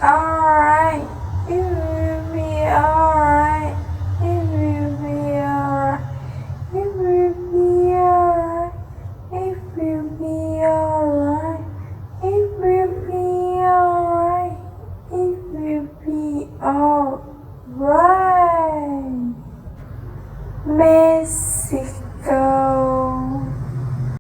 alright. It will be alright. It will be alright. It will be alright. It will be alright. It will be alright. It will be alright. Music.